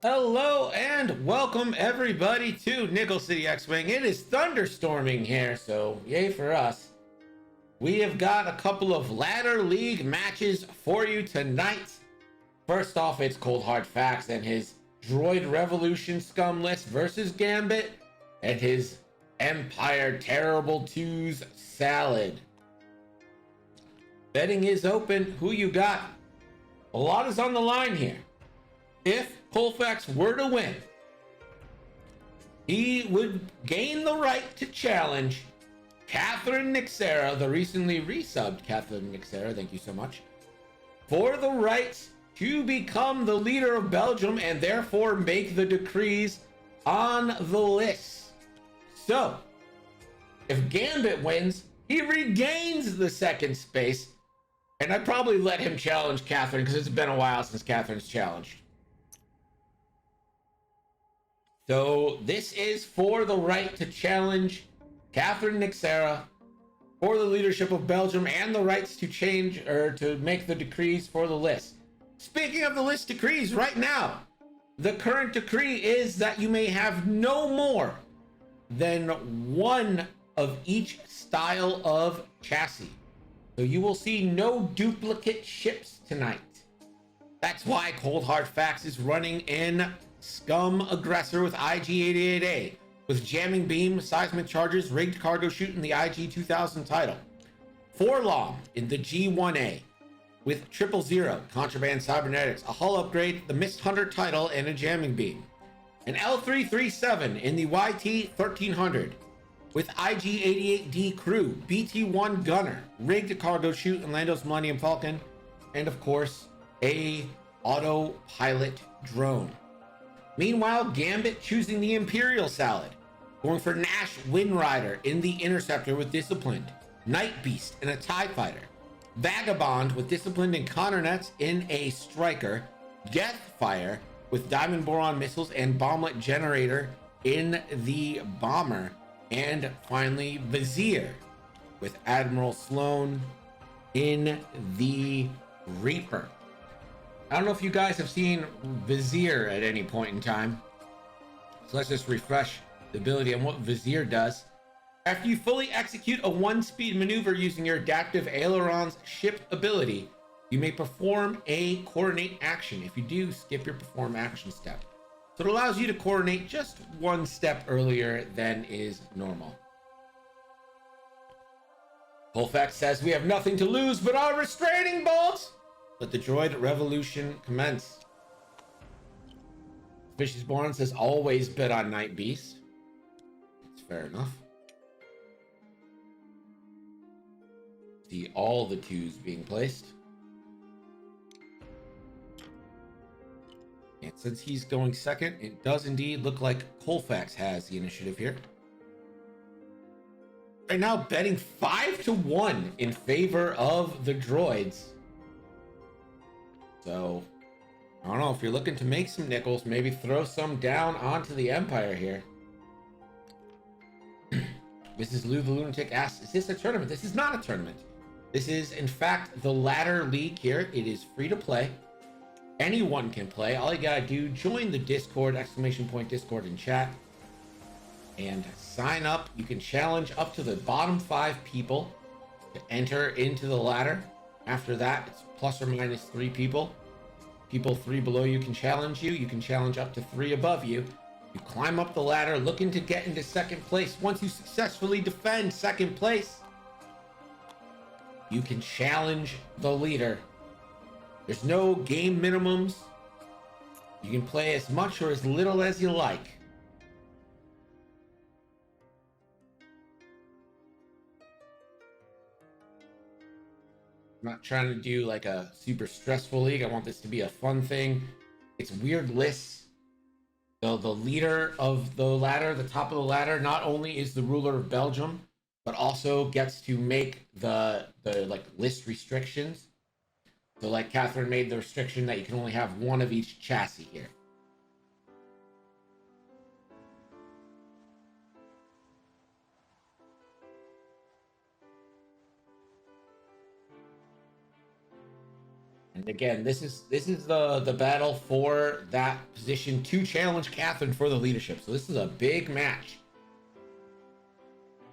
Hello and welcome everybody to Nickel City X-Wing. It is thunderstorming here, so yay for us. We have got a couple of ladder league matches for you tonight. First off, it's Colfax and his Droid Revolution scum list versus Gambit and his Empire Terrible Twos salad. Betting is open. Who you got? A lot is on the line here. If Colfax were to win, he would gain the right to challenge Catherine Nixera, the recently resubbed Catherine Nixera, thank you so much, for the right to become the leader of Belgium and therefore make the decrees on the list. So, if Gambit wins, he regains the second space, and I'd probably let him challenge Catherine because it's been a while since Catherine's challenged. So this is for the right to challenge Catherine Nixera for the leadership of Belgium and the rights to change or to make the decrees for the list. Speaking of the list decrees, right now, the current decree is that you may have no more than one of each style of chassis. So you will see no duplicate ships tonight. That's why Cold Hard Facts is running in Scum Aggressor with IG-88A, with Jamming Beam, Seismic Charges, Rigged Cargo Chute in the IG-2000 title. Forlong in the G-1A, with 000, Contraband Cybernetics, a hull upgrade, the Mist Hunter title, and a Jamming Beam. An L337 in the YT-1300, with IG-88D crew, BT-1 gunner, Rigged Cargo Chute, and Lando's Millennium Falcon, and of course, a autopilot drone. Meanwhile, Gambit choosing the Imperial Salad, going for Nash Windrider in the Interceptor with Disciplined, Night Beast in a TIE Fighter, Vagabond with Disciplined and Connor Nets in a Striker, Deathfire with Diamond Boron Missiles and Bomblet Generator in the Bomber, and finally Vizier with Admiral Sloan in the Reaper. I don't know if you guys have seen Vizier at any point in time. So let's just refresh the ability on what Vizier does. After you fully execute a one-speed maneuver using your adaptive ailerons ship ability, you may perform a coordinate action. If you do, skip your perform action step. So it allows you to coordinate just one step earlier than is normal. Colfax says we have nothing to lose but our restraining bolts. Let the droid revolution commence. Fishy's Born says always bet on Night Beast. That's fair enough. See all the twos being placed. And since he's going second, it does indeed look like Colfax has the initiative here. Right now, betting 5-1 in favor of the droids. So, I don't know, if you're looking to make some nickels, maybe throw some down onto the Empire here. Mrs. Lou the Lunatic asks, is this a tournament? This is not a tournament. This is, in fact, the ladder league here. It is free to play. Anyone can play. All you gotta do, join the Discord, Discord in chat, and sign up. You can challenge up to the bottom 5 people to enter into the ladder. After that, it's plus or minus 3 people. People 3 below you can challenge you. You can challenge up to 3 above you. You climb up the ladder looking to get into second place. Once you successfully defend second place, you can challenge the leader. There's no game minimums. You can play as much or as little as you like. I'm not trying to do like a super stressful league. I want this to be a fun thing. It's weird lists. So the leader of the ladder, the top of the ladder, not only is the ruler of Belgium, but also gets to make the like list restrictions. So like Catherine made the restriction that you can only have one of each chassis here. And again, this is the battle for that position to challenge Catherine for the leadership. So this is a big match.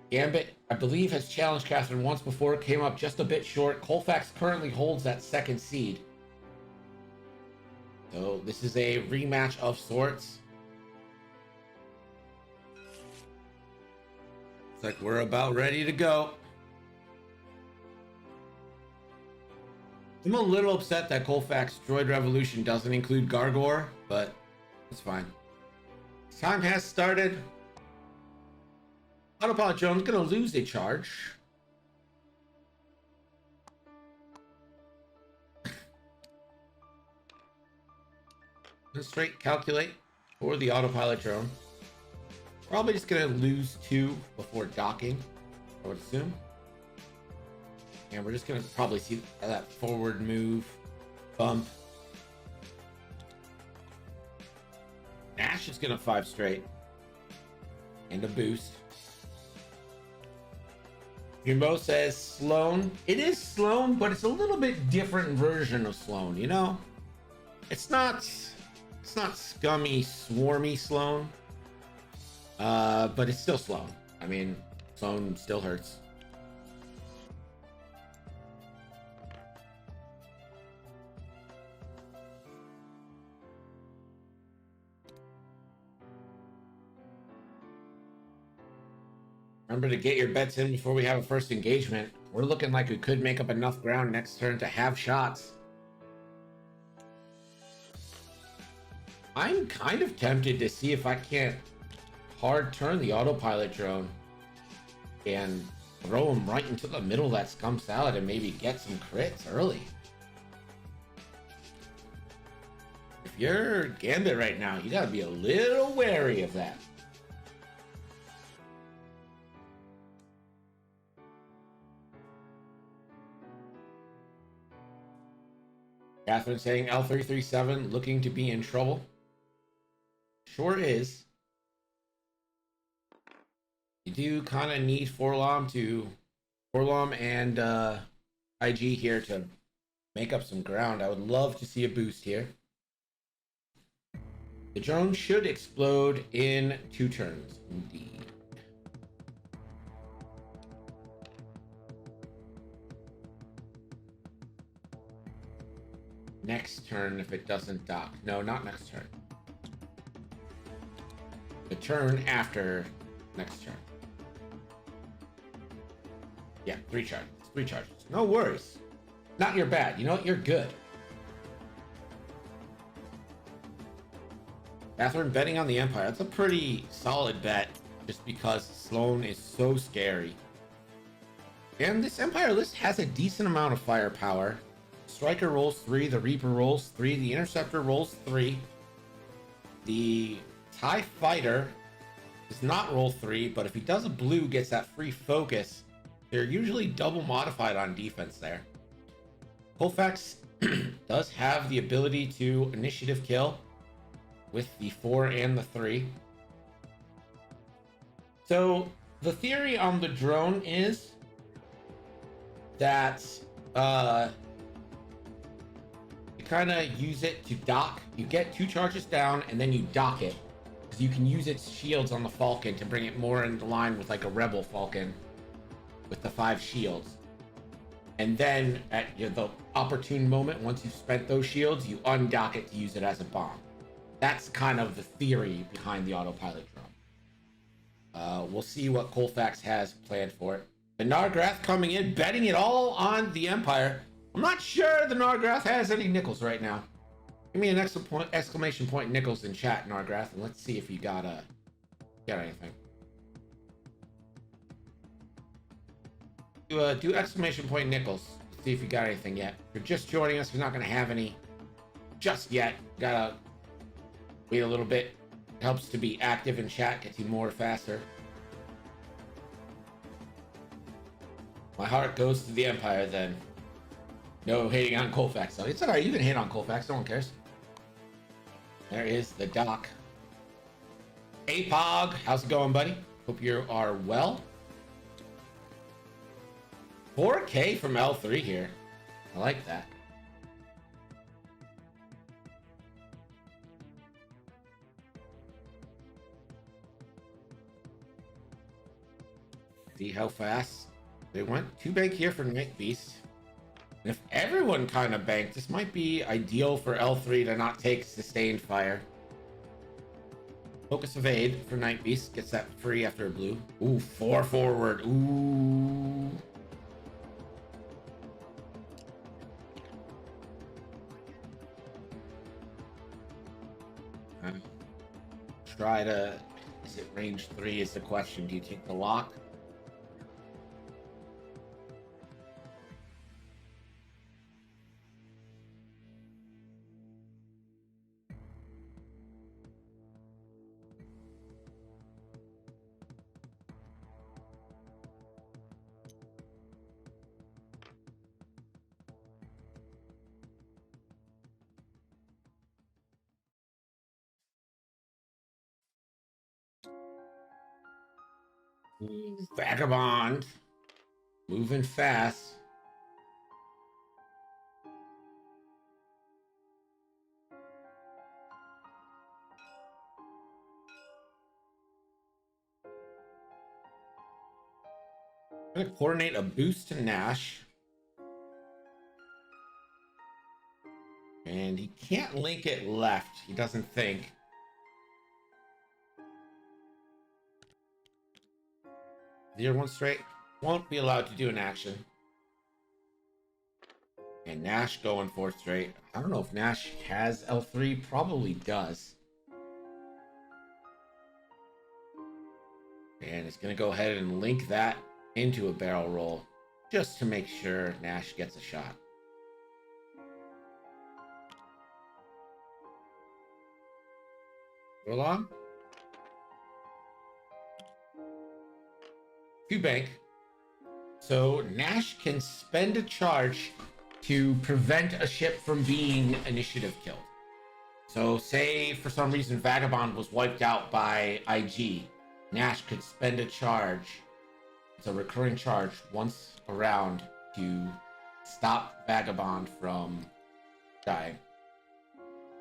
Gambit, I believe, has challenged Catherine once before, came up just a bit short. Colfax currently holds that second seed. So this is a rematch of sorts. It's like we're about ready to go. I'm a little upset that Colfax Droid Revolution doesn't include Gargor, but it's fine. Time has started. Autopilot drone's gonna lose a charge. Straight calculate for the autopilot drone. Probably just gonna lose 2 before docking, I would assume. And we're just gonna probably see that forward move bump. Nash is gonna 5 straight and a boost. Jimbo says Sloan. It is Sloan, but it's a little bit different version of Sloan, you know? It's not scummy, swarmy Sloan. But it's still Sloan. I mean, Sloan still hurts. Remember to get your bets in before we have a first engagement. We're looking like we could make up enough ground next turn to have shots. I'm kind of tempted to see if I can't hard turn the autopilot drone and throw him right into the middle of that scum salad and maybe get some crits early. If you're Gambit right now, you gotta be a little wary of that. Catherine saying L337 looking to be in trouble. Sure is. You do kind of need Forlom and IG here to make up some ground. I would love to see a boost here. The drone should explode in 2 turns, indeed. Next turn if it doesn't dock. No, not next turn. The turn after next turn. Yeah, 3 charges. 3 charges. No worries. Not your bad. You know what? You're good. Catherine betting on the Empire. That's a pretty solid bet just because Sloan is so scary. And this Empire list has a decent amount of firepower. Striker rolls 3, the Reaper rolls 3, the Interceptor rolls 3. The TIE Fighter does not roll 3, but if he does a blue, gets that free focus, they're usually double modified on defense there. Colfax does have the ability to initiative kill with the 4 and the 3. So the theory on the drone is that kind of use it to dock. You get 2 charges down and then you dock it because you can use its shields on the Falcon to bring it more into line with like a Rebel Falcon with the 5 shields. And then at the opportune moment, once you've spent those shields, you undock it to use it as a bomb. That's kind of the theory behind the autopilot drone. We'll see what Colfax has planned for it. The Nargrath coming in, betting it all on the Empire. I'm not sure the Nargrath has any nickels right now. Give me an exclamation point nickels in chat, Nargrath, and let's see if you got anything. Do exclamation point nickels. See if you got anything yet. If you're just joining us, you're not gonna have any just yet. Gotta wait a little bit. It helps to be active in chat, gets you more faster. My heart goes to the Empire then. No hating on Colfax though. It's alright, you can hate on Colfax, no one cares. There is the dock. Hey Pog, how's it going, buddy? Hope you are well. 4K from L3 here. I like that. See how fast they went. 2 bank here for Night Beast. And if everyone kind of banked, this might be ideal for L3 to not take sustained fire. Focus Evade for Night Beast. Gets that free after a blue. Ooh, 4 forward. Ooh. Try to... Is it range 3 is the question. Do you take the lock? Vagabond. Moving fast. I'm going to coordinate a boost to Nash. And he can't link it left. He doesn't think. Zero one straight. Won't be allowed to do an action. And Nash going 4 straight. I don't know if Nash has L3. Probably does. And it's going to go ahead and link that into a barrel roll. Just to make sure Nash gets a shot. Roll on. 2 bank. So Nash can spend a charge to prevent a ship from being initiative killed. So say for some reason Vagabond was wiped out by IG. Nash could spend a charge. It's a recurring charge once a round to stop Vagabond from dying.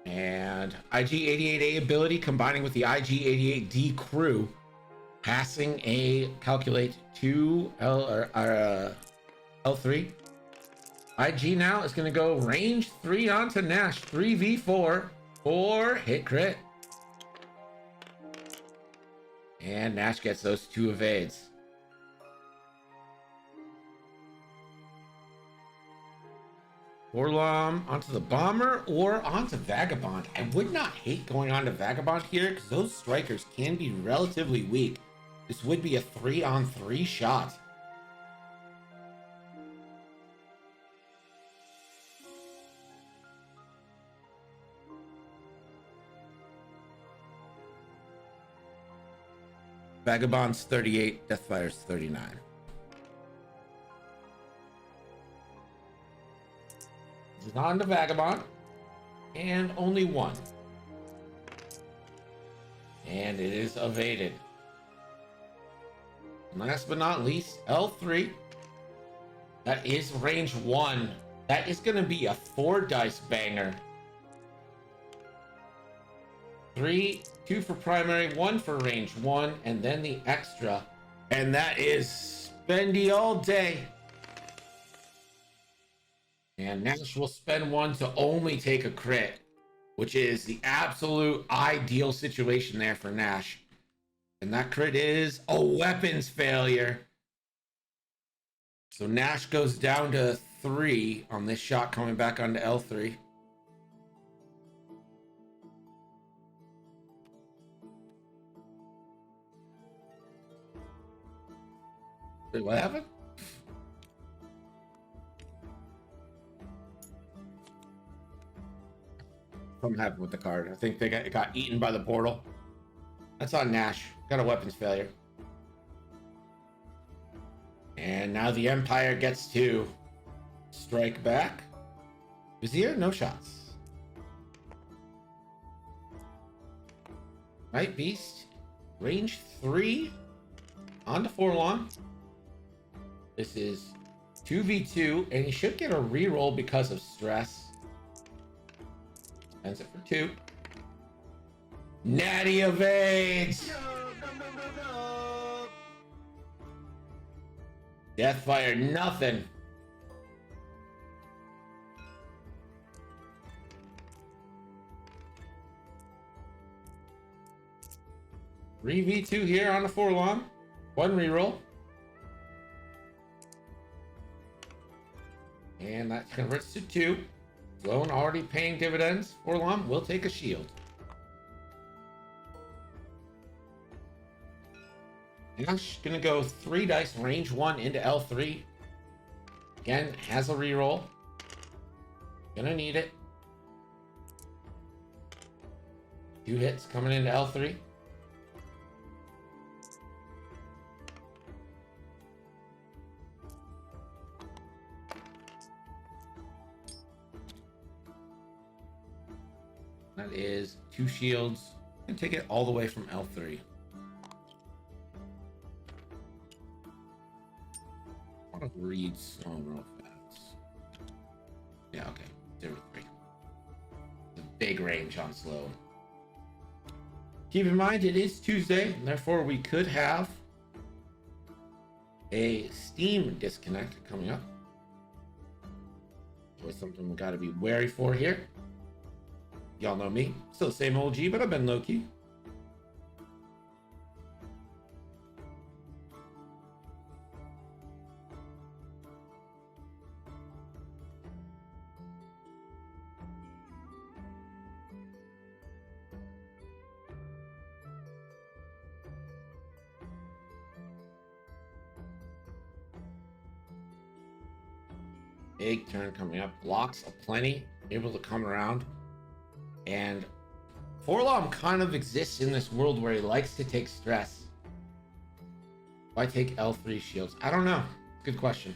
And IG-88A ability combining with the IG-88D crew, passing a calculate 2 L3. IG now is going to go range 3 onto Nash, 3v4 for hit crit. And Nash gets those 2 evades. Orlom onto the Bomber or onto Vagabond. I would not hate going on to Vagabond here because those strikers can be relatively weak. This would be a 3-on-3 shot. Vagabond's 38, Deathfire's 39. This is on the Vagabond. And only 1. And it is evaded. Last but not least, L3. That is range 1. That is going to be a 4 dice banger. 3, 2 for primary, 1 for range 1, and then the extra. And that is spendy all day. And Nash will spend 1 to only take a crit, which is the absolute ideal situation there for Nash. And that crit is a weapons failure. So Nash goes down to 3 on this shot coming back onto L3. Wait, what happened? Something happened with the card. I think it got eaten by the portal. That's on Nash. Got a weapons failure. And now the Empire gets to strike back. Vizier, no shots. Night Beast, range 3 onto Forlong. This is 2v2, and he should get a reroll because of stress. Spends it for 2. Natty evades! Deathfire, nothing. Three V2 here on the Forlom. One reroll. And that converts to 2. Sloan already paying dividends. Forlom will take a shield. Nash gonna go 3 dice, range 1 into L3. Again, has a reroll. Gonna need it. 2 hits coming into L3. That is 2 shields. And take it all the way from L3. I want to read Sloan real fast. Yeah, okay. 0-3. It's a big range on Sloan. Keep in mind it is Tuesday, and therefore we could have a Steam disconnect coming up. So it's something we got to be wary for here. Y'all know me. Still the same old G, but I've been low-key. Big turn coming up. Blocks aplenty. Able to come around. And Forlom kind of exists in this world where he likes to take stress. Why take L3 shields? I don't know. Good question.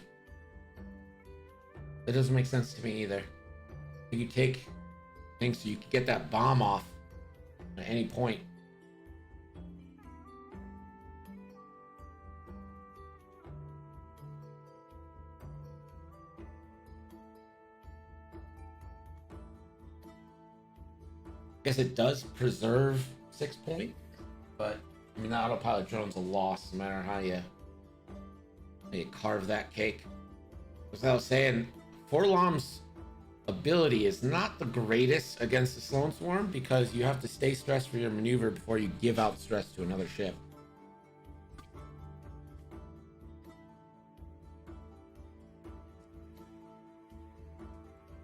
That doesn't make sense to me either. You take things so you can get that bomb off at any point. I guess it does preserve 6 point, but I mean the autopilot drone's a loss no matter how you carve that cake. As I was saying, Forlom's ability is not the greatest against the Sloan Swarm because you have to stay stressed for your maneuver before you give out stress to another ship.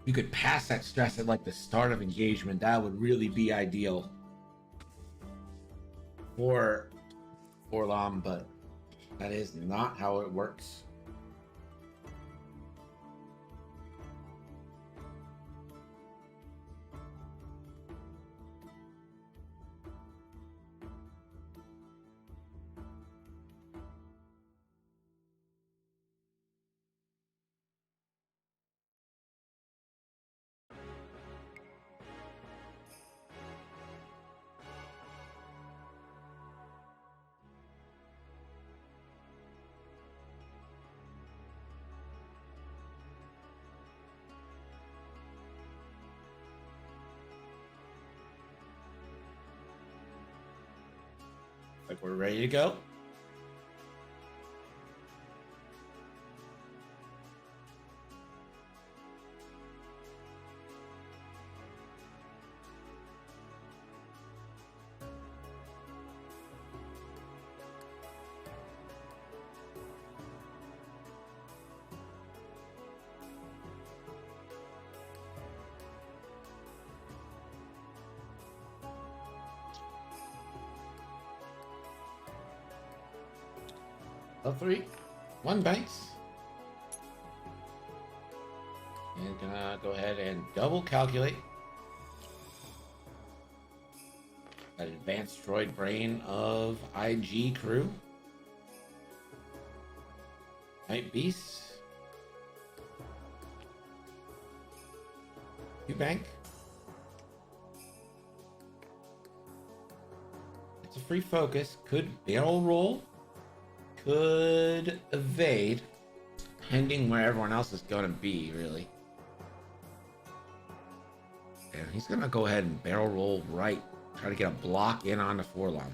You could pass that stress at like the start of engagement. That would really be ideal for Forlom, but that is not how it works. Like we're ready to go. L3, 1 banks. And gonna go ahead and double calculate that advanced droid brain of IG crew. Night Beast. 2 bank. It's a free focus. Could barrel roll. Could evade, depending where everyone else is going to be, really. And he's going to go ahead and barrel roll right. Try to get a block in on the Forlom.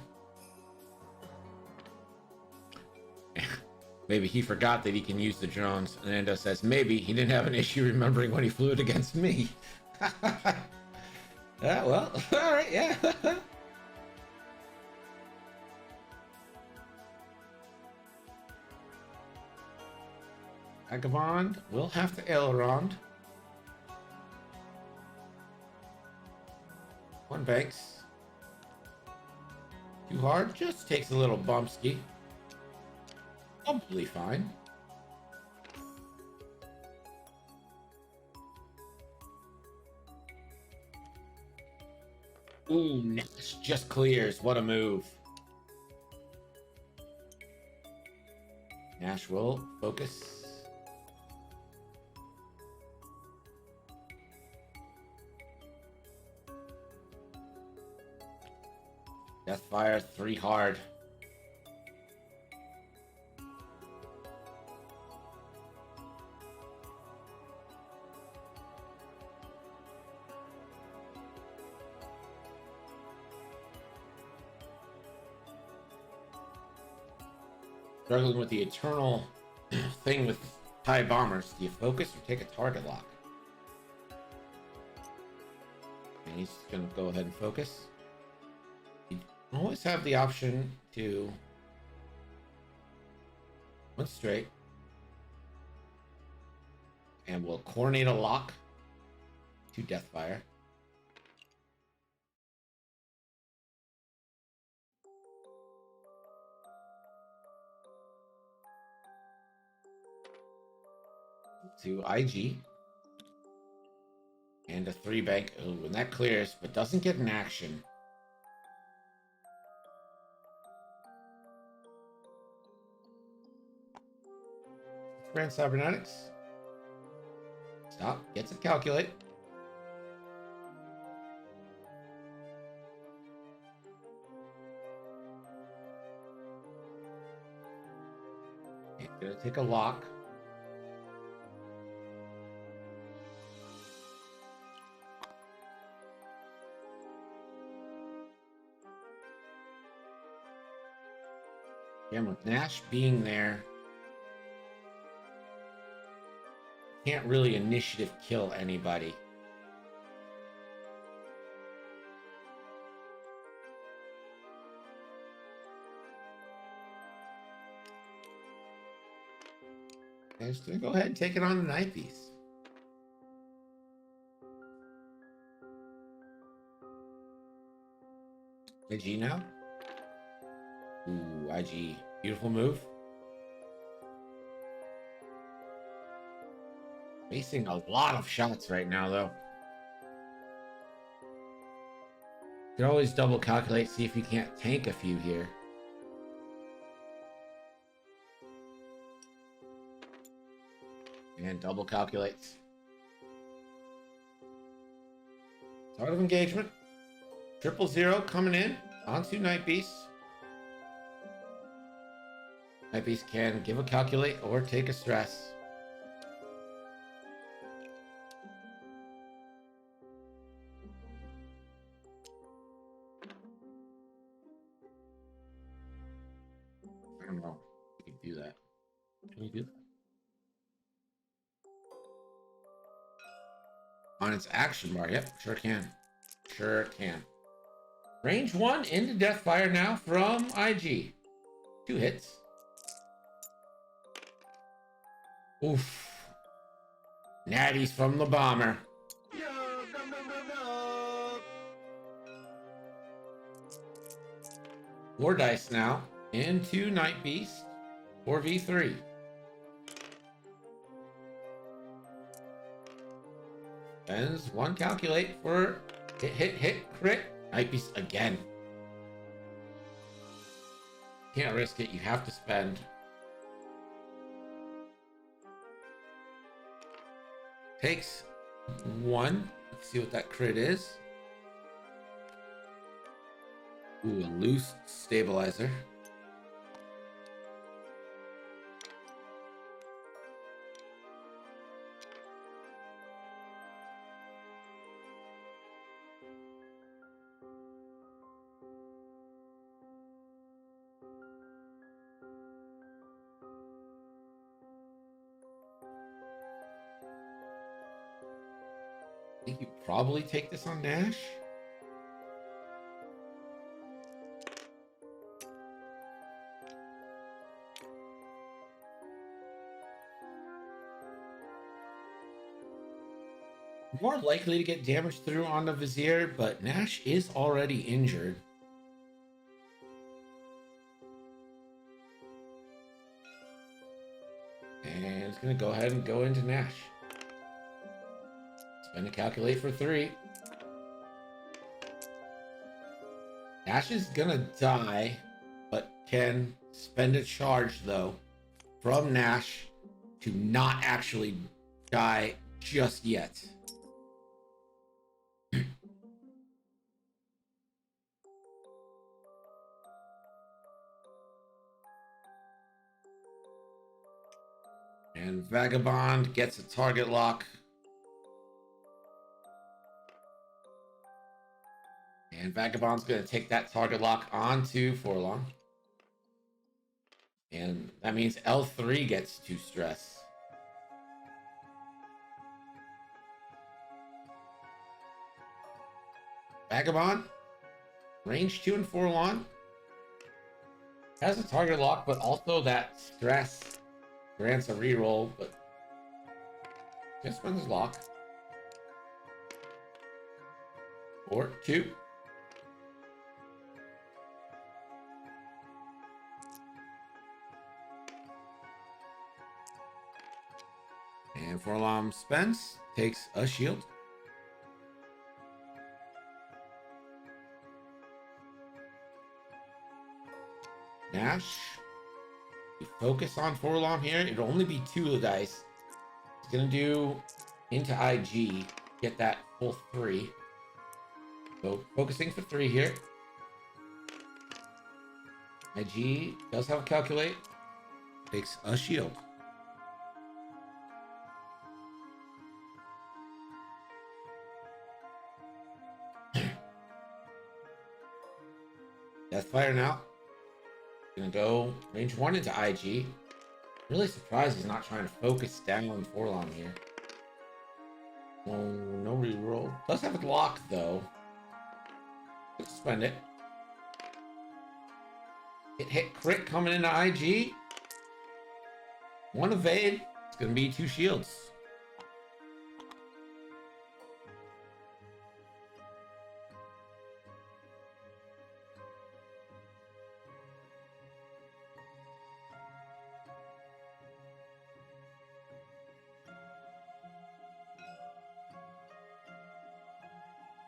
Maybe he forgot that he can use the drones. And Endo says maybe he didn't have an issue remembering when he flew it against me. Yeah, well, all right, yeah. Vagabond will have to aileron. One banks. Too hard, just takes a little bumpski. Probably fine. Ooh, Nash just clears. What a move. Nash will focus. Deathfire 3 hard. Struggling with the eternal thing with TIE bombers. Do you focus or take a target lock? And he's going to go ahead and focus. You always have the option to one straight. And we'll coordinate a lock to Deathfire. To IG. And a 3 bank. Ooh, and that clears, but doesn't get an action. Grand Cybernetics. Stop. Gets it calculate. It's gonna take a lock. And with Nash being there, can't really initiative kill anybody. I'm just gonna go ahead and take it on the night piece. IG now. Ooh, IG. Beautiful move. Facing a lot of shots right now, though. You can always double calculate, see if you can't tank a few here. And double calculates. Start of engagement. 000 coming in onto Night Beast. Night Beast can give a calculate or take a stress. I don't know if you can do that. Can you do that? On its action bar, yep, sure can. Sure can. Range 1 into Deathfire now from IG. 2 hits. Oof. Natties from the bomber. More dice now into Night Beast. 4v3. Spends 1 calculate for hit, crit. Night Beast again. Can't risk it, you have to spend. Takes 1. Let's see what that crit is. Ooh, a loose stabilizer. I think you probably take this on Nash. More likely to get damage through on the Vizier, but Nash is already injured. And it's going to go ahead and go into Nash. Spend a calculate for 3. Nash is going to die, but can spend a charge, though, from Nash to not actually die just yet. And Vagabond gets a target lock. And Vagabond's going to take that target lock onto Forlong. And that means L3 gets 2 stress. Vagabond, range 2 and Forlong. Has a target lock, but also that stress grants a reroll, but just spend his lock. 4, 2. And Forlom spends, takes a shield. Nash. You focus on Forlom here. It'll only be 2 of the dice. It's gonna do into IG, get that full 3. So focusing for 3 here. IG does have a calculate. Takes a shield. Deathfire now. Gonna go range 1 into IG. Really surprised he's not trying to focus down on Forlom here. No reroll. Does have a lock though. Let's spend it. It hit crit coming into IG. 1 evade. It's gonna be 2 shields.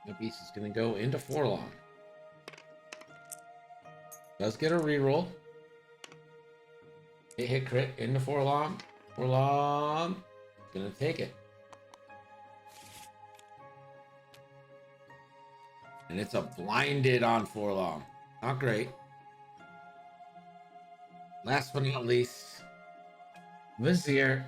The beast is going to go into Forlong. Does get a reroll. It hit crit into Forlong. Forlong is going to take it. And it's a blinded on Forlong. Not great. Last but not least, Vizier.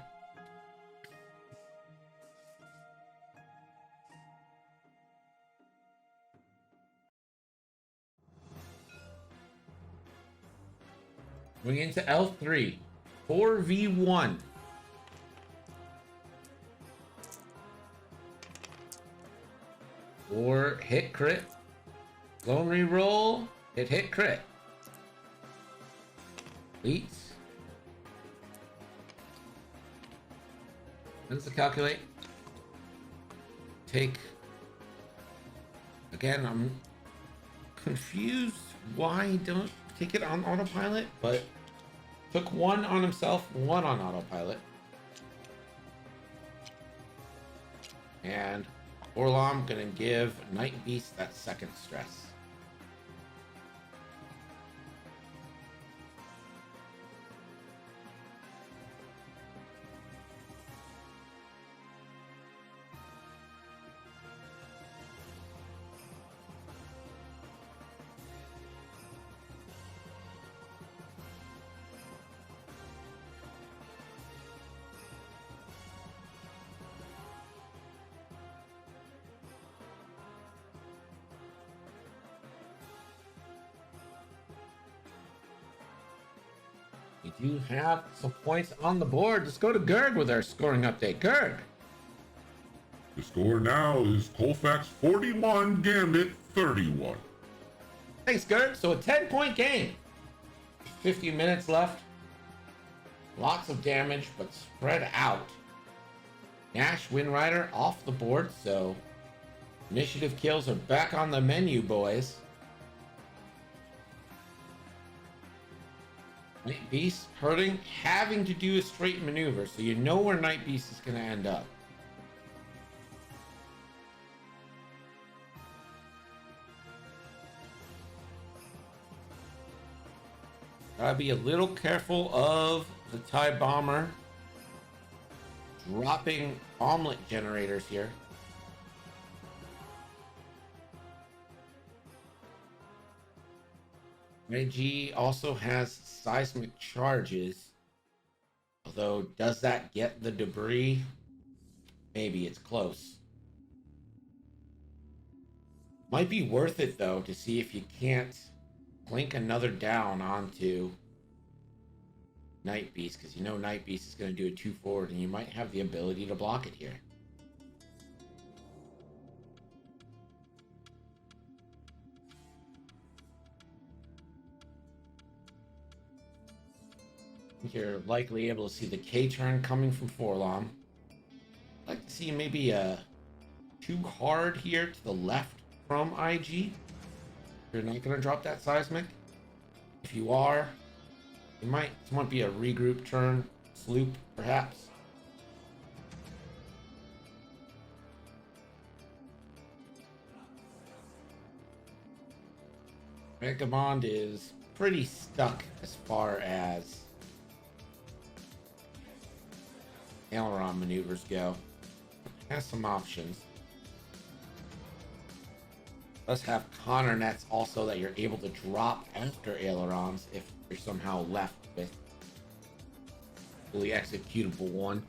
Going into L3. 4v1. Or hit crit. Lone reroll. It hit crit. Beats. What does it calculate? Take. Again, I'm confused why he don't take it on autopilot, but took 1 on himself, 1 on autopilot. And Forlom gonna give Night Beast that 2nd stress. We do have some points on the board. Let's go to Gerg with our scoring update. Gerg. The score now is Colfax 41, Gambit 31. Thanks, Gert. So a 10-point game. 50 minutes left. Lots of damage, but spread out. Nash, Windrider off the board, so initiative kills are back on the menu, boys. Night Beast hurting, having to do a straight maneuver, so you know where Night Beast is going to end up. Gotta be a little careful of the TIE Bomber dropping omelet generators here. IG also has seismic charges, although does that get the debris? Maybe. It's close. Might be worth it though to see if you can't clink another down onto Night Beast, because you know Night Beast is going to do a 2 forward, and you might have the ability to block it here. You're likely able to see the K turn coming from Forlom. I'd like to see maybe a 2 hard here to the left from IG. You're not going to drop that seismic. If you are, it might be a regroup turn, sloop, perhaps. Vagabond is pretty stuck as far as aileron maneuvers go. Has some options. Does have Connor nets also that you're able to drop after ailerons if you're somehow left with fully executable one.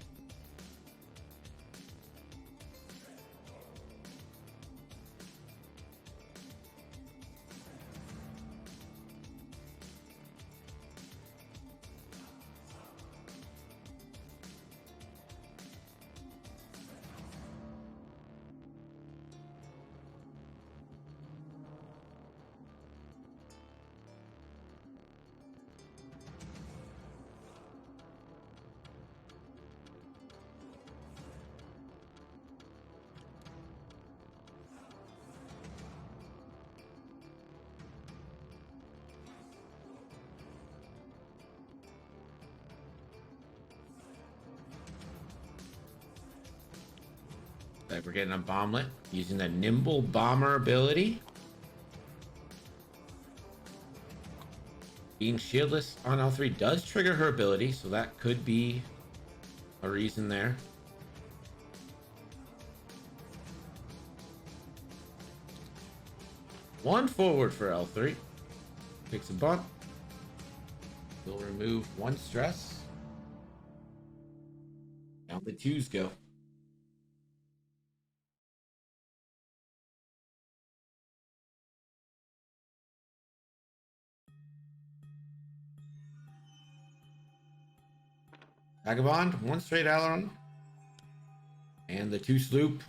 We're getting a bomblet using the nimble bomber ability. Being shieldless on L3 does trigger her ability, so that could be a reason there. One forward for L3. Takes a bump. We'll remove 1 stress. Now the 2s go. Vagabond, 1 straight aileron. And the 2 sloop.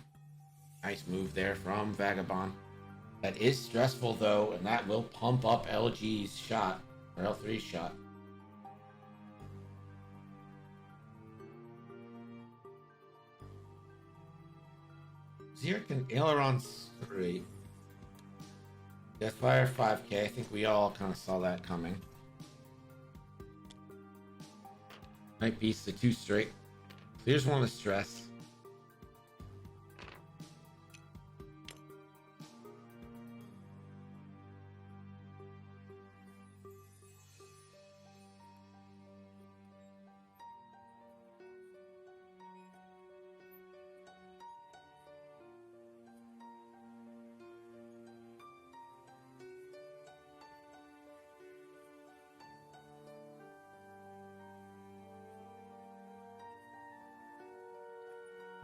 Nice move there from Vagabond. That is stressful though, and that will pump up LG's shot, or L3's shot. Zero can aileron straight. Deathfire 5k. I think we all kind of saw that coming. Night Beast, the 2 straight. Clears 1 of stress.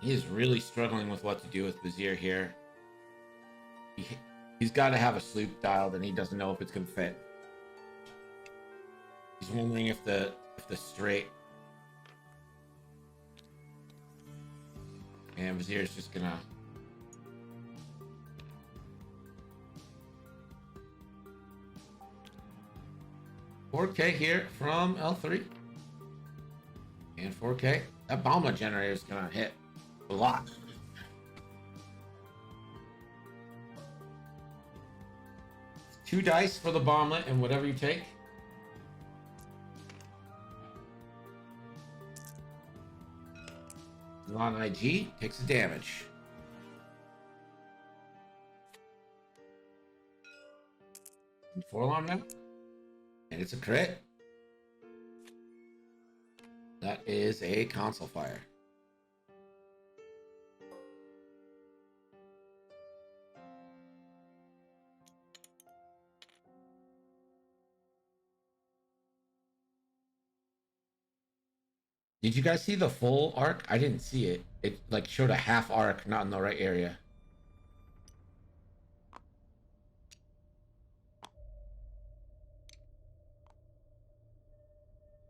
He is really struggling with what to do with Vizier here. He's got to have a sloop dialed, and he doesn't know if it's going to fit. He's wondering if the straight and Vizier is just going to 4K here from L3. And 4K. That bomblet generator is gonna hit a lot. Two dice for the bomblet and whatever you take. On IG takes the damage. And 4 alarm now. And it's a crit. That is a console fire. Did you guys see the full arc? I didn't see it. It like showed a half arc, not in the right area.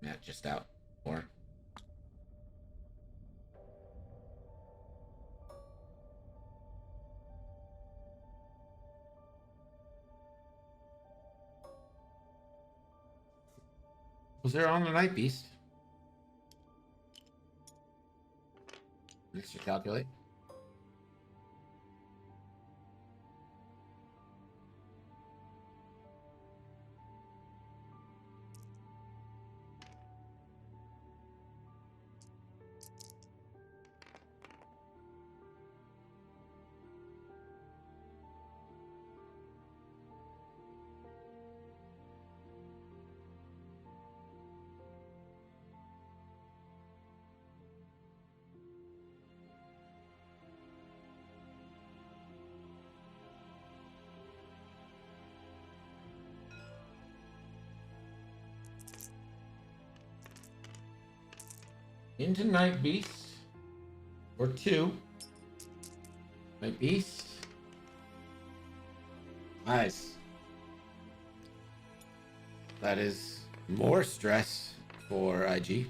Matt just out. Or was there on the Night Beast? Next to calculate. Into Night Beast. Or 2. Night Beast. Nice. That is more stress for IG.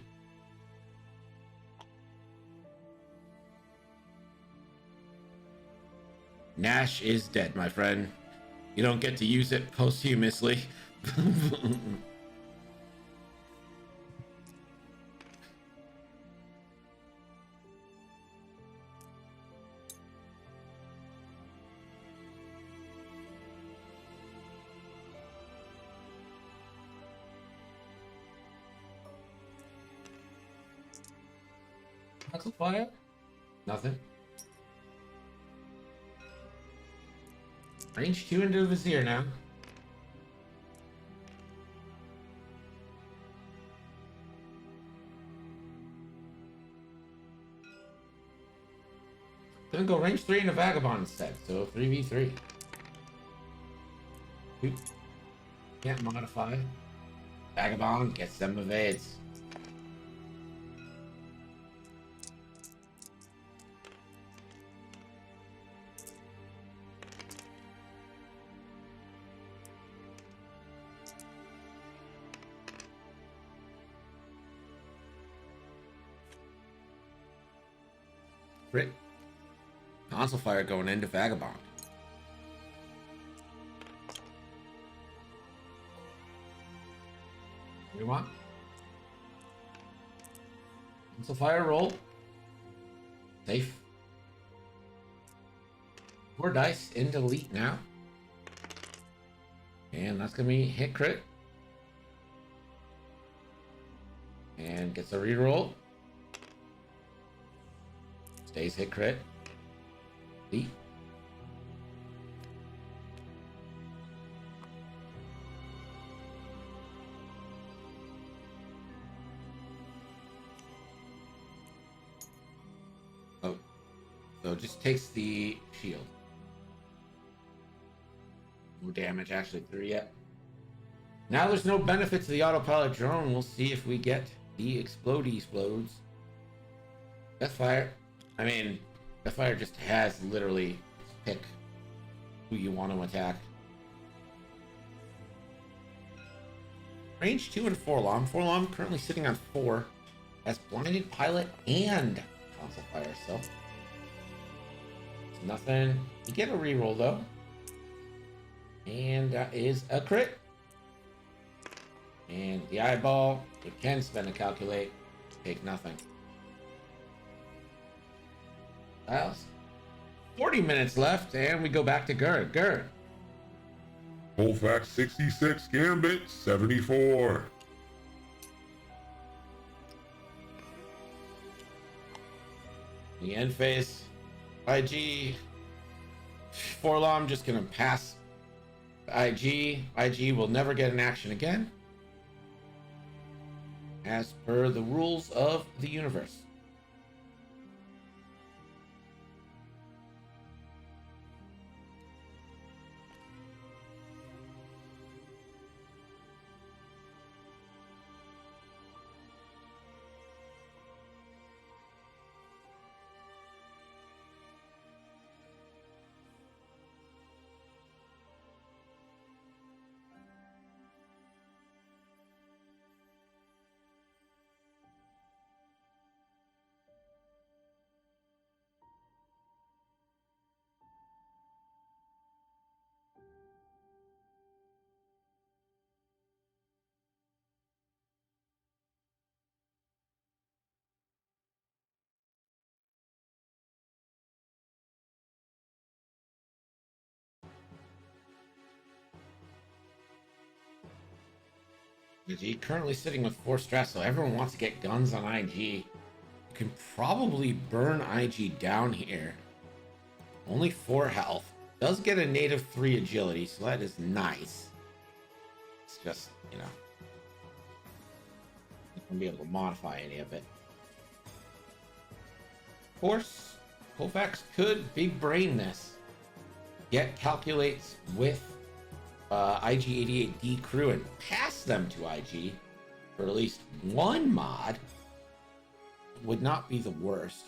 Nash is dead, my friend. You don't get to use it posthumously. Fire? Nothing. Range 2 into the Vizier now. Gonna go range 3 into Vagabond instead, so 3v3. Oop. Can't modify. Vagabond gets them evades. Crit. Console fire going into Vagabond. What do you want? Console fire roll. Safe. 4 dice into elite now. And that's gonna be hit crit. And gets a reroll. Stays hit crit. Elite. Oh. So it just takes the shield. No damage actually through yet. Now there's no benefit to the autopilot drone. We'll see if we get the explodes. Deathfire. I mean, Deathfire just has literally pick who you want to attack. Range 2 and 4 alarm. 4 alarm currently sitting on 4. Has blinded pilot and console fire, so it's nothing. You get a reroll though. And that is a crit. And the eyeball, we can spend a calculate, take nothing. Well, 40 minutes left, and we go back to Gerd. Gerd. Colfax 66, Gambit 74. The end phase. IG. Forlom just gonna pass IG. IG will never get an action again, as per the rules of the universe. IG currently sitting with 4 stress, so everyone wants to get guns on IG. You can probably burn IG down here. Only 4 health. Does get a native 3 agility, so that is nice. It's just, you know, not gonna be able to modify any of it. Of course, Colfax could big brain this. Get calculates with IG88D crew and pass them to IG for at least 1 mod. Would not be the worst.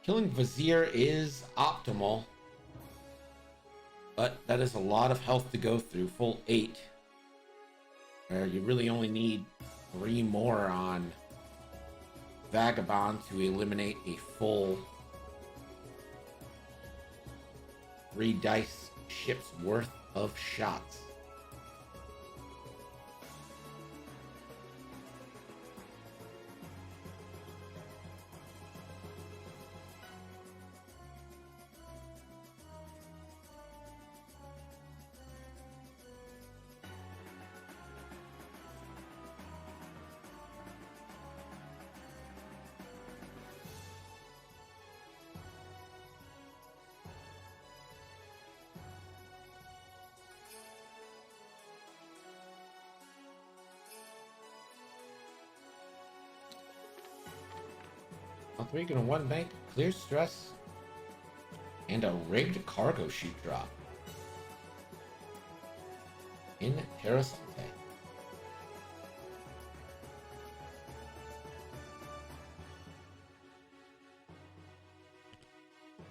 Killing Vizier is optimal, but that is a lot of health to go through. Full 8, where you really only need 3 more on Vagabond to eliminate a full 3 dice ships worth of shots. All 3 gonna 1 bank, clear stress, and a rigged cargo chute drop. Interessante.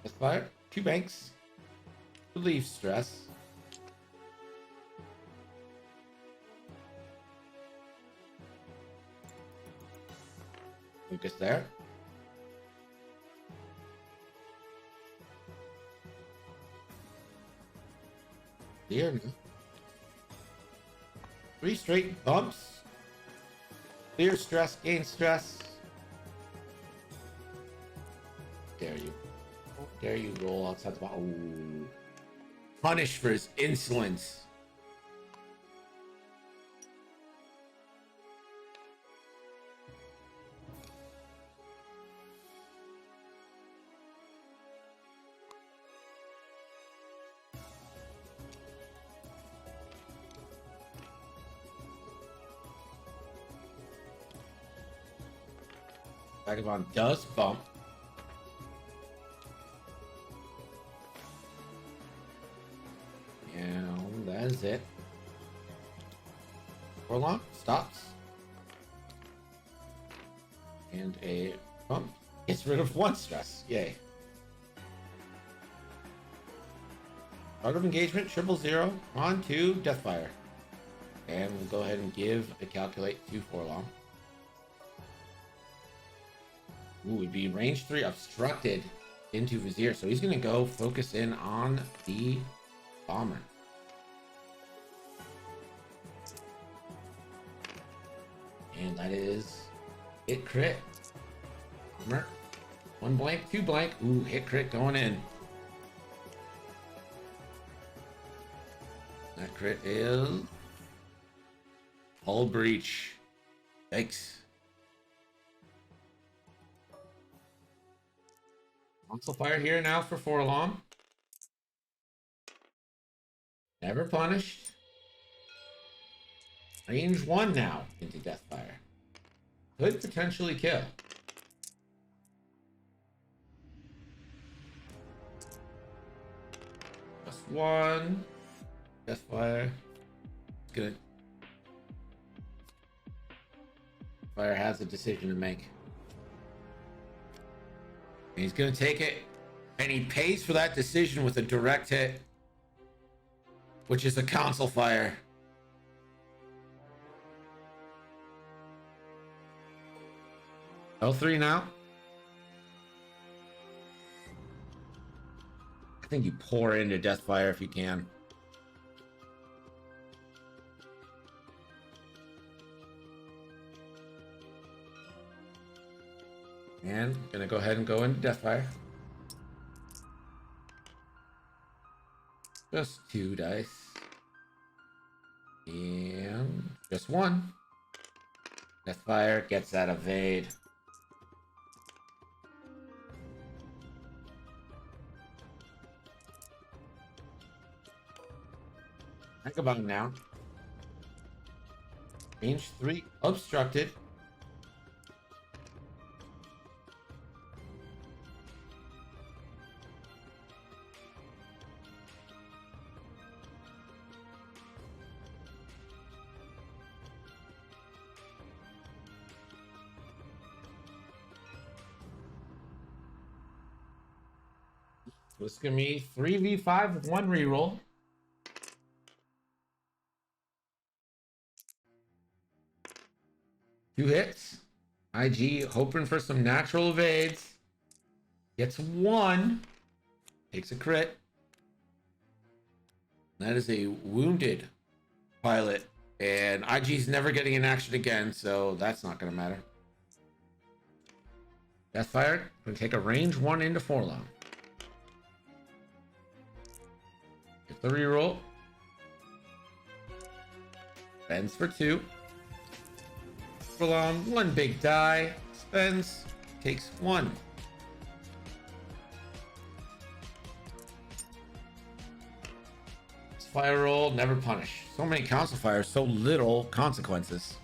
Let's fire 2 banks, relieve stress. Lucas there. Here, 3 straight bumps. Clear stress, gain stress. Dare you? Dare you roll outside the box? Ooh. Punished for his insolence. Vagabond does bump. And that is it. Forlong stops. And a bump. Gets rid of 1 stress. Yay. Out of engagement, 000 on to Deathfire. And we'll go ahead and give a calculate to Forlong. Ooh, would be range 3 obstructed into Vizier. So he's going to go focus in on the bomber. And that is hit crit. Armor. 1 blank, 2 blank. Ooh, hit crit going in. That crit is hull breach. Yikes. Console fire here now for Forlom. Never punished. Range 1 now into Deathfire. Could potentially kill. Just 1. Deathfire. It's gonna. Fire has a decision to make. And he's gonna take it. And he pays for that decision with a direct hit. Which is a console fire. L3 now. I think you pour into Deathfire if you can. And gonna go ahead and go into Deathfire. Just 2 dice. And just 1. Deathfire gets that evade. Think about it now. Range 3 obstructed. So it's gonna be 3v5 with 1 reroll. Two hits. IG hoping for some natural evades. Gets 1. Takes a crit. That is a wounded pilot. And IG's never getting in action again, so that's not going to matter. Deathfire. Going to take a range 1 into Forlom. Get the reroll. Spends for 2. Forlom, 1 big die. Spends. Takes 1. Fire roll, never punish. So many console fires, so little consequences.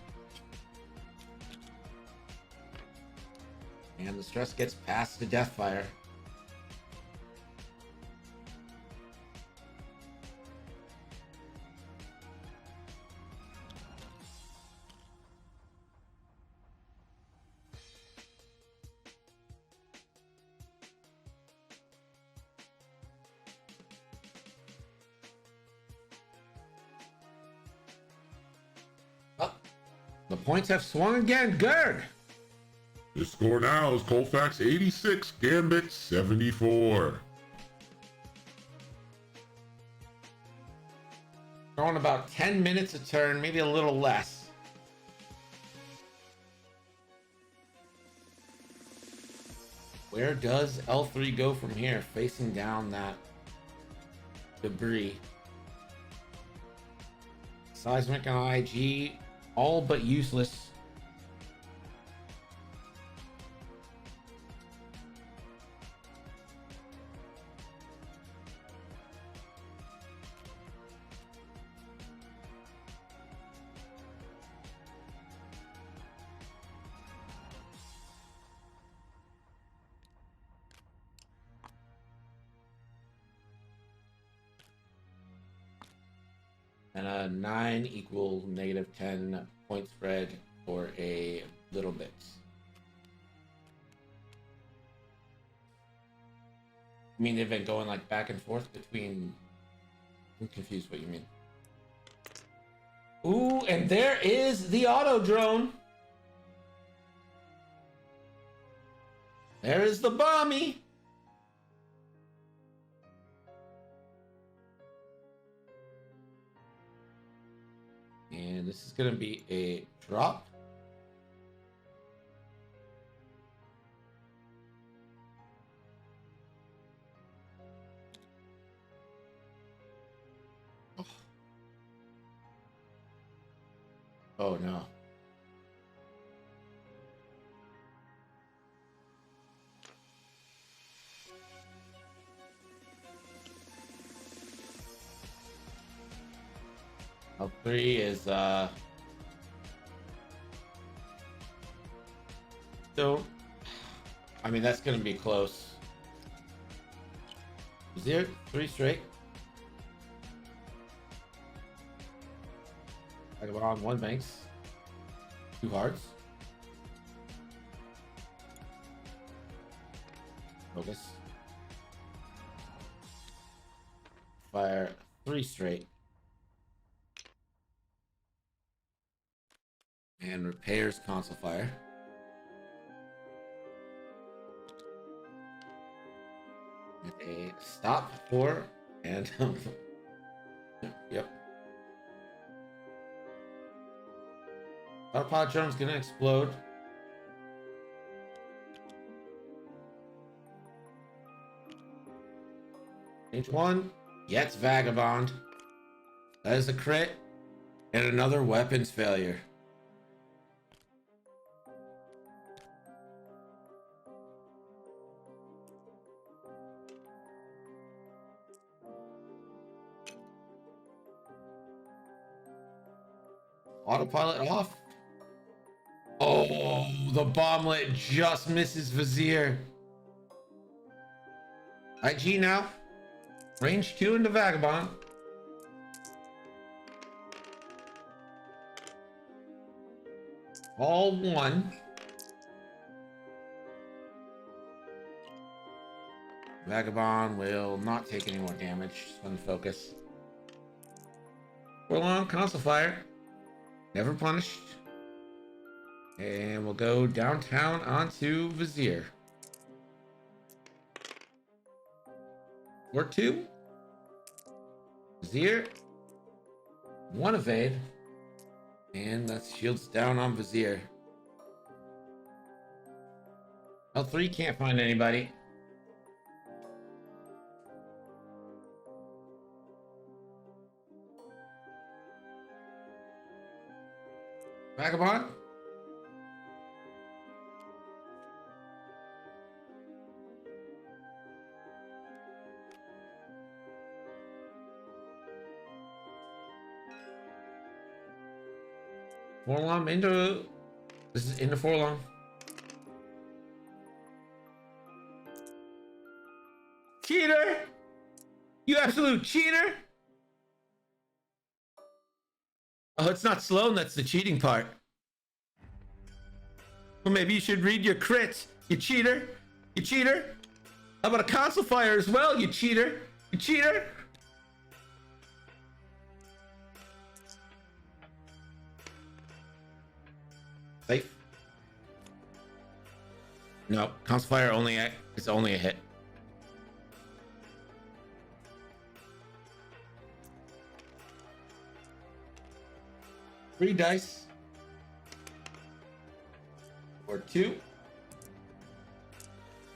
And the stress gets past the Deathfire. Oh, the points have swung again. Good. The score now is Colfax 86, Gambit 74. Throwing about 10 minutes a turn, maybe a little less. Where does L3 go from here, facing down that debris? Seismic and IG, all but useless. And a 9 equal -10 point spread for a little bit. I mean, they've been going like back and forth between. I'm confused what you mean. Ooh, and there is the auto drone. There is the bomby. And this is going to be a drop. Oh no. L3 is so I mean that's gonna be close. 0, 3 straight. I go on 1 banks. 2 hearts. Focus. Fire 3 straight. And repairs console fire. And a stop for and yep. Autopilot drone's gonna explode. Range 1. Yes, Vagabond. That is a crit. And another weapons failure. Autopilot off. Oh, the bomblet just misses Vizier. IG now. Range 2 into Vagabond. All 1. Vagabond will not take any more damage. Just gonna focus. We're long console fire. Never punished. And we'll go downtown onto Vizier. Or 2. Vizier. 1 evade. And that's shields down on Vizier. L3 can't find anybody. Vagabond. Forlom into. This is into Forlom. Cheater! You absolute cheater! Oh, it's not Sloan, that's the cheating part. Well, maybe you should read your crits, you cheater. You cheater. How about a console fire as well, you cheater. You cheater. Safe. No, console fire only it's only a hit. Three dice. Or 2.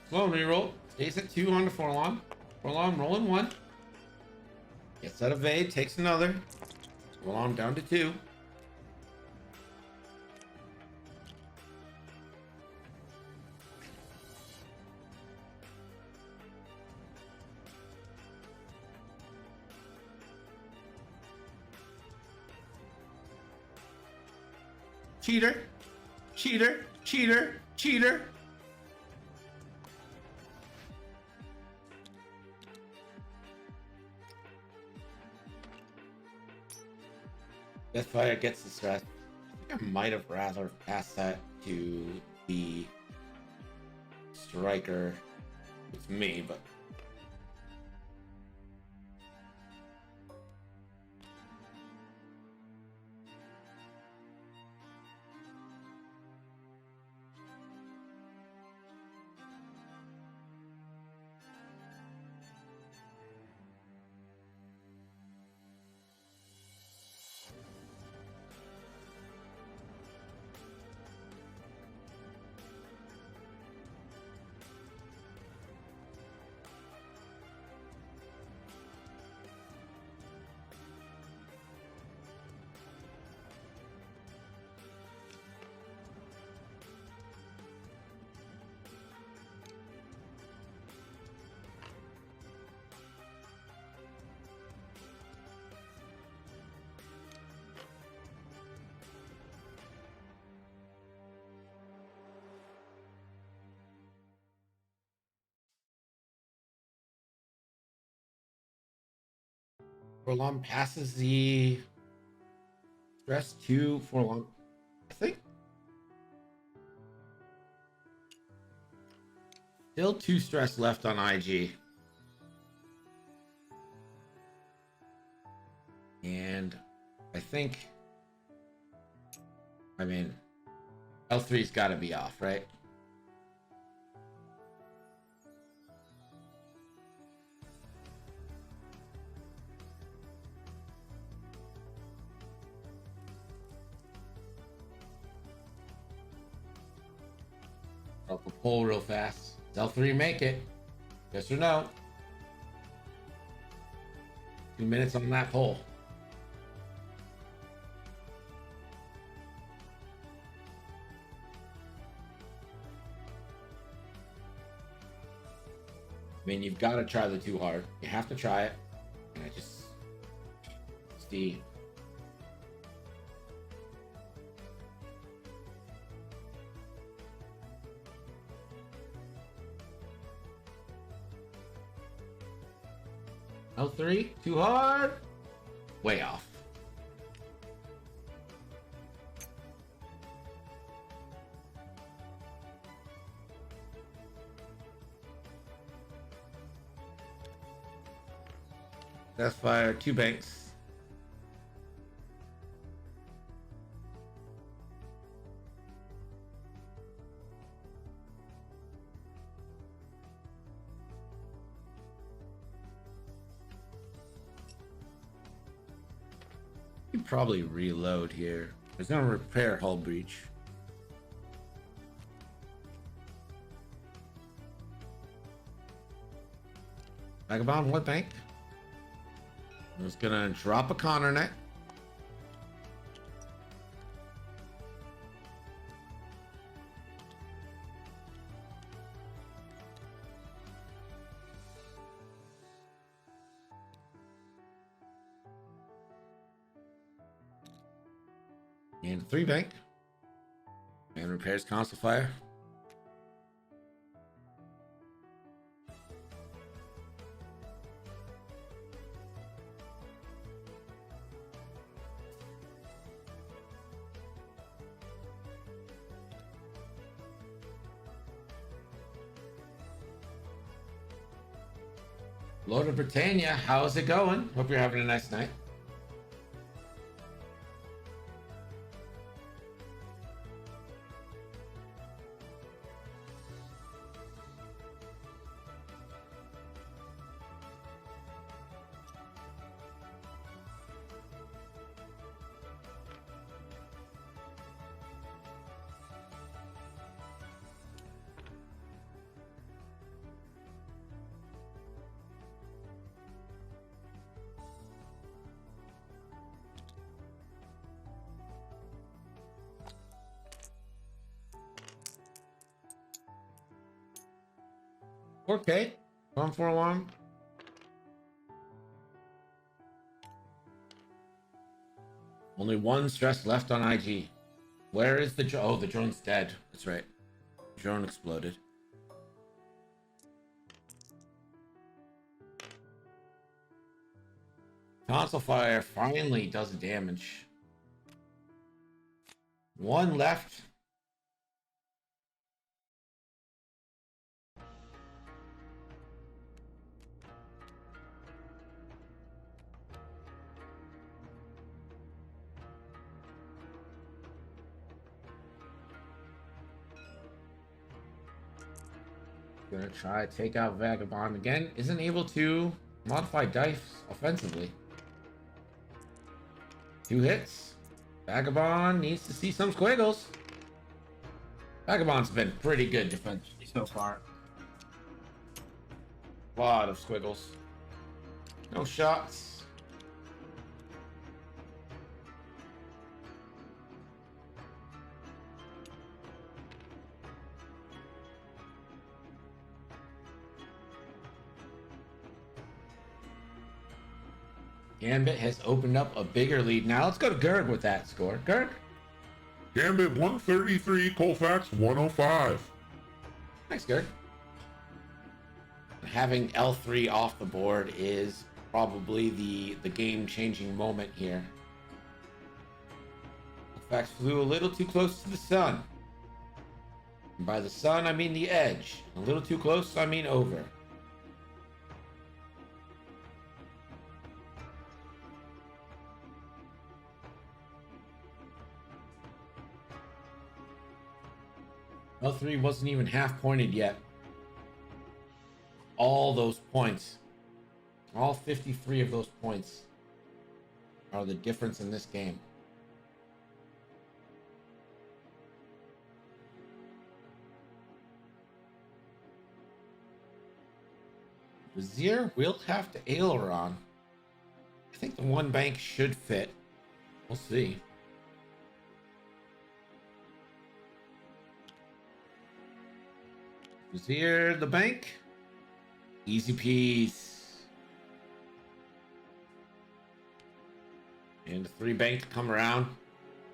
Slow reroll. Stays at 2 on the Forlom. Forlom rolling 1. Gets that evade, takes another. Forlom down to 2. Cheater. Cheater. Cheater. Cheater. Deathfire gets the stress. I think I might have rather passed that to the striker. It's me, but Forlom passes the stress to Forlom. I think. Still 2 stress left on IG. And I think, I mean, L3's got to be off, right? Up a poll real fast. Does L3 make it? Yes or no? 2 minutes on that poll. I mean, you've got to try the 2 hard. You have to try it. And I just see. L3, 2 hard. Way off. That's fire, 2 banks. You can probably reload here. It's gonna repair hull breach. Vagabond, what bank? I'm just gonna drop a Connor net. And 3 bank. And repairs console fire. Lord of Britannia, how's it going? Hope you're having a nice night. Okay, 141. Only 1 stress left on IG. Where is the drone? Oh, the drone's dead. That's right. Drone exploded. Console fire finally does damage. 1 left. Gonna try to take out Vagabond again. Isn't able to modify dice offensively. 2 hits. Vagabond needs to see some squiggles. Vagabond's been pretty good defensively so far. A lot of squiggles. No shots. Gambit has opened up a bigger lead. Now let's go to Gerg with that score. Gerg? Gambit 133, Colfax 105. Thanks, Gerg. Having L3 off the board is probably the game-changing moment here. Colfax flew a little too close to the sun. And by the sun, I mean the edge. A little too close, I mean over. L3 wasn't even half pointed yet. All those points, all 53 of those points, are the difference in this game. Vizier will have to aileron. I think the one bank should fit. We'll see. Vizier the bank. Easy piece. And the 3 bank to come around.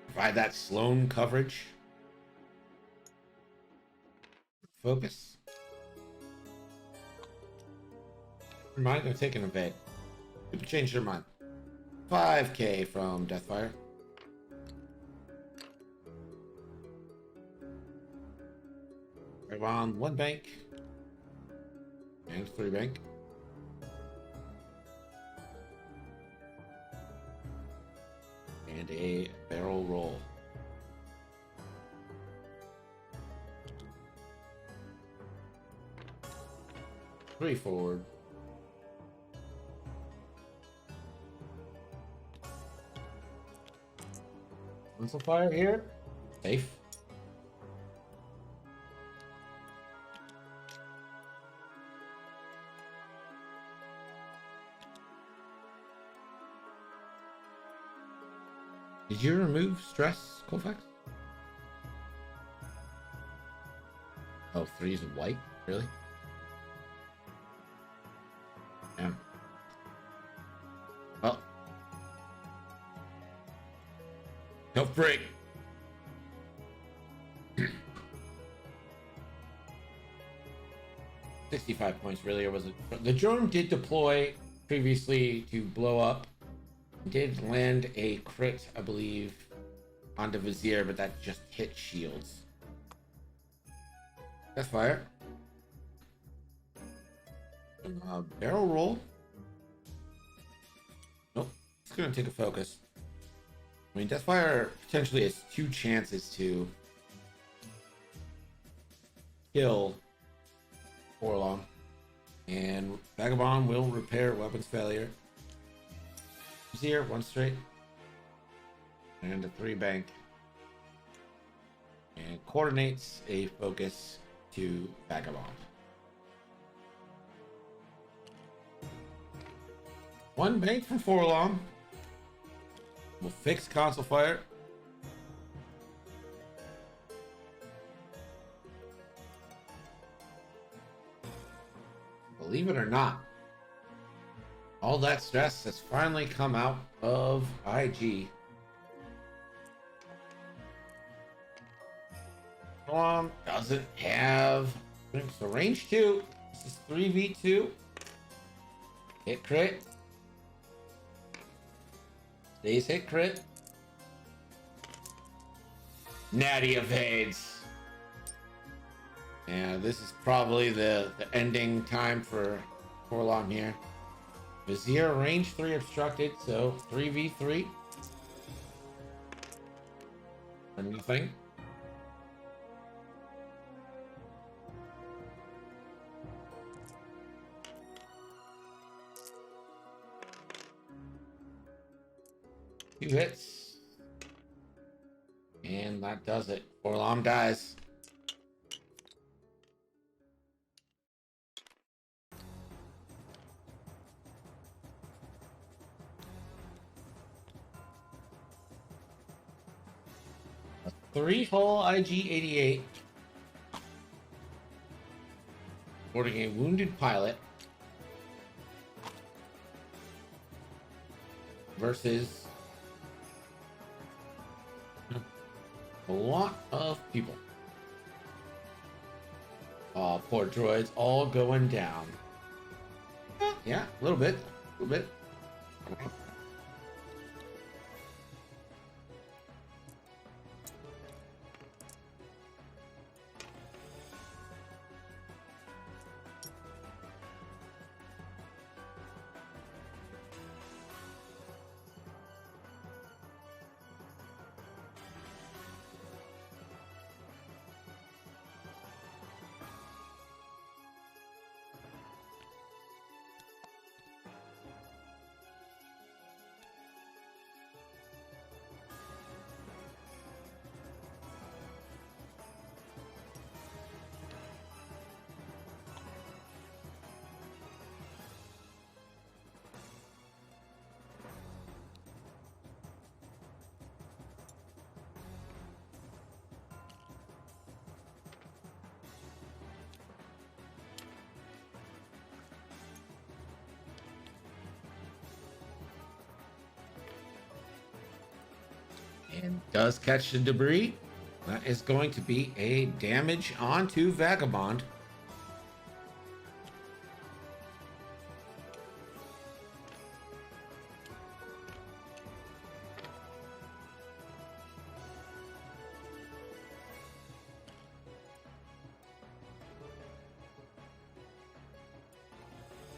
Provide that Sloan coverage. Focus. Never mind, I'm taking a evade. People change their mind. 5k from Deathfire. Right on 1 bank. And 3 bank. And a barrel roll. Three forward. Missile fire here. Safe. Did you remove stress, Colfax? Oh, 3's in white? Really? Yeah. Well. Health break. $65 points, really, or was it? The drone did deploy previously to blow up. Did land a crit, I believe, onto Vizier, but that just hit shields. That's fire. Barrel roll. Nope. It's gonna take a focus. I mean, Deathfire potentially has 2 chances to kill Forlong, and Vagabond will repair weapons failure. Here, 1 straight, and a 3 bank, and coordinates a focus to Vagabond. 1 bank from Forlong. We'll fix console fire. Believe it or not, all that stress has finally come out of IG. Doesn't have... So range 2. This is 3v2. Hit crit. Stays hit crit. Natty evades. Yeah, this is probably the ending time for Forlong here. Vizier range 3 obstructed, so 3v3. Anything? Two hits. And that does it. Forlong dies. A 3-hull IG-88. Boarding a wounded pilot. Versus a lot of people. Poor droids all going down. Yeah, a little bit. A little bit. And does catch the debris. That is going to be a damage onto Vagabond.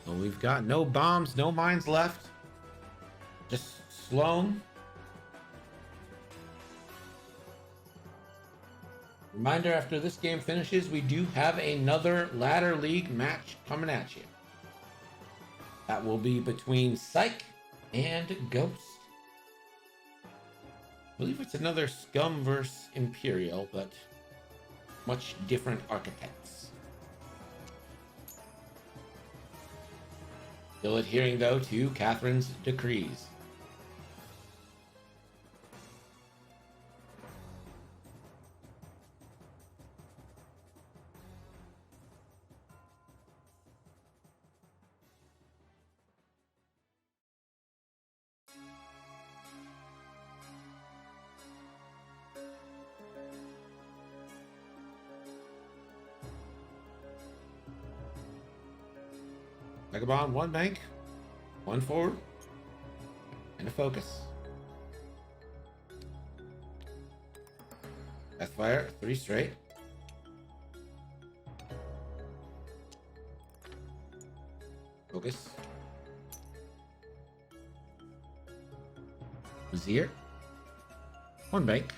So we've got no bombs, no mines left. Just Sloan. Reminder, after this game finishes, we do have another Ladder League match coming at you. That will be between Psych and Ghost. I believe it's another Scum versus Imperial, but much different archetypes. Still adhering, though, to Catherine's decrees. Vagabond, one bank, one forward, and a focus. Deathfire, 3 straight. Focus. Vizier. One bank.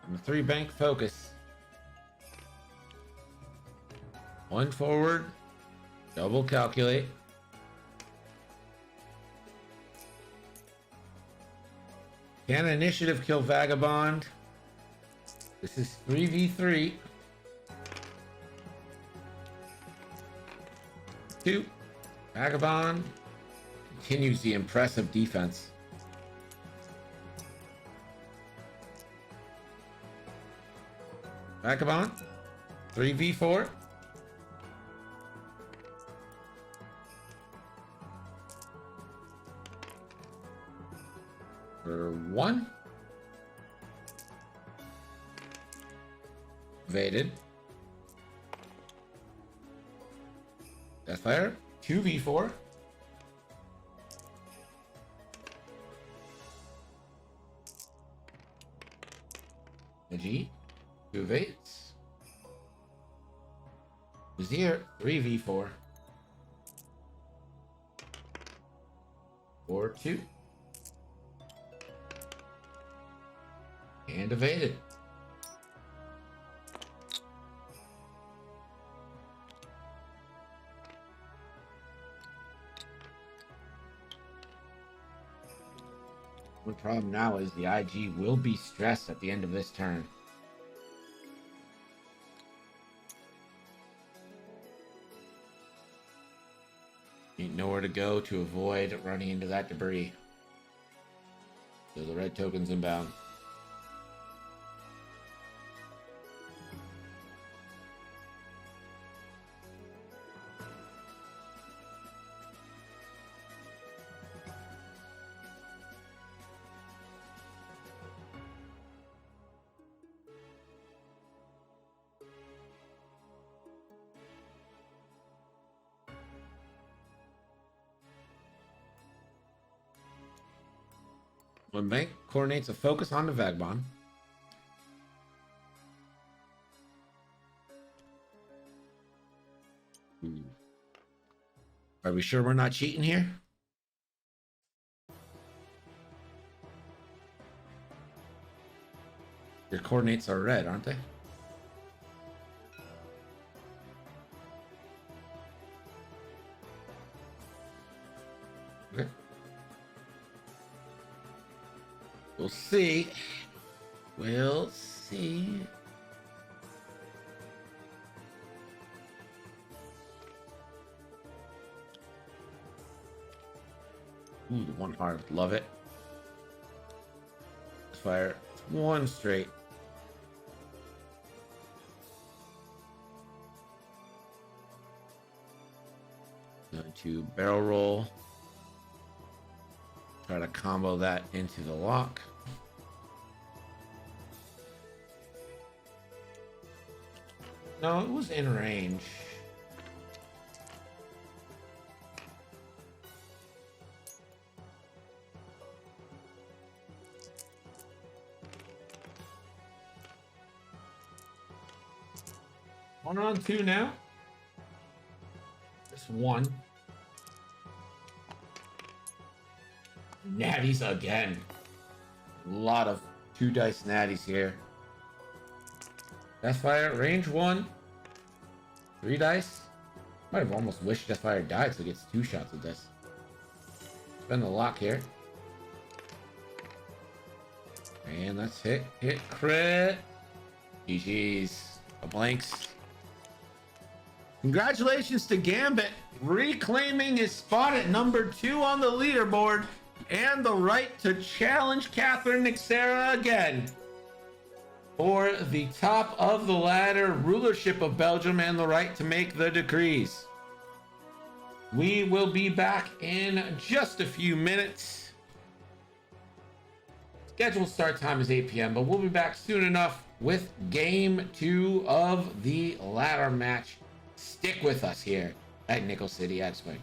And a 3 bank focus. One forward. Double calculate. Can initiative kill Vagabond? This is 3v3. 2. Vagabond continues the impressive defense. Vagabond, 3v4. For 1. Evaded. Deathfire, 2v4. G, 2 evades. Vizier, 3v4. 4-2. And evaded. The problem now is the IG will be stressed at the end of this turn. Ain't nowhere to go to avoid running into that debris. So the red token's inbound. One bank coordinates a focus on the Vagabond. Are we sure we're not cheating here? Your coordinates are red, aren't they? Okay. We'll see. We'll see. Ooh, the one hard. Love it. Fire. One straight. Going to barrel roll. Try to combo that into the lock. No, it was in range. One on two now. Just one. Natties again. A lot of 2 dice natties here. Deathfire, range 1. 3 dice. Might have almost wished Deathfire died so he gets 2 shots of this. Spend the lock here. And that's hit, crit. GG's. A blanks. Congratulations to Gambit, reclaiming his spot at number 2 on the leaderboard and the right to challenge Catherine Nixera again for the top of the ladder rulership of Belgium and the right to make the decrees. We will be back in just a few minutes. Scheduled start time is 8 p.m., but we'll be back soon enough with game 2 of the ladder match. Stick with us here at Nickel City X-Wing.